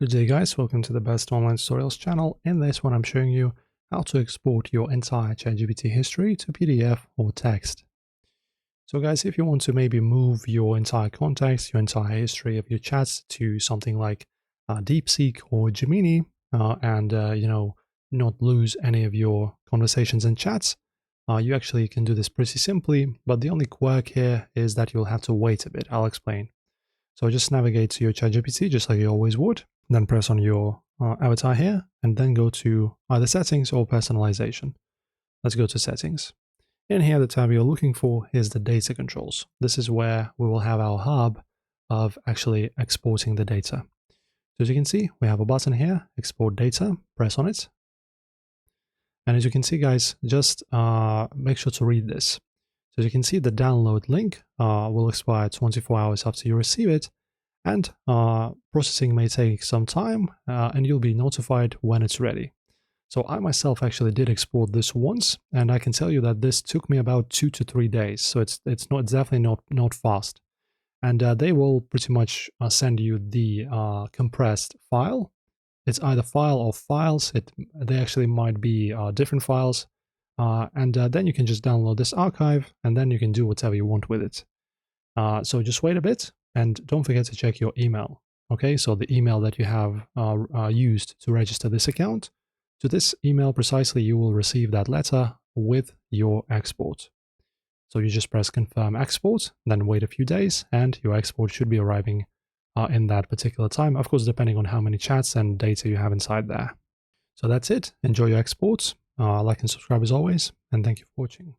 Good day guys, welcome to the Best Online Tutorials channel. In this one I'm showing you how to export your entire ChatGPT history to PDF or text. So guys, if you want to maybe move your entire context, your entire history of your chats to something like DeepSeek or Gemini and not lose any of your conversations and chats, you actually can do this pretty simply, but the only quirk here is that you'll have to wait a bit. I'll explain. So just navigate to your ChatGPT just like you always would, then press on your avatar here, and then go to either settings or personalization. Let's go to settings. In here, the tab you're looking for is the data controls. This is where we will have our hub of actually exporting the data. So as you can see, we have a button here, export data, press on it. And as you can see, guys, just make sure to read this. So as you can see, the download link will expire 24 hours after you receive it, and processing may take some time, and you'll be notified when it's ready. So I myself actually did export this once, and I can tell you that this took me about 2 to 3 days. So it's definitely not fast. And they will pretty much send you the compressed file. It's either file or files. They actually might be different files. And then you can just download this archive, and then you can do whatever you want with it. So just wait a bit, and don't forget to check your email. Okay, so the email that you have used to register this account, to this email precisely, you will receive that letter with your export. So you just press confirm export, then wait a few days, and your export should be arriving in that particular time. Of course, depending on how many chats and data you have inside there. So that's it. Enjoy your exports. Like and subscribe as always, and thank you for watching.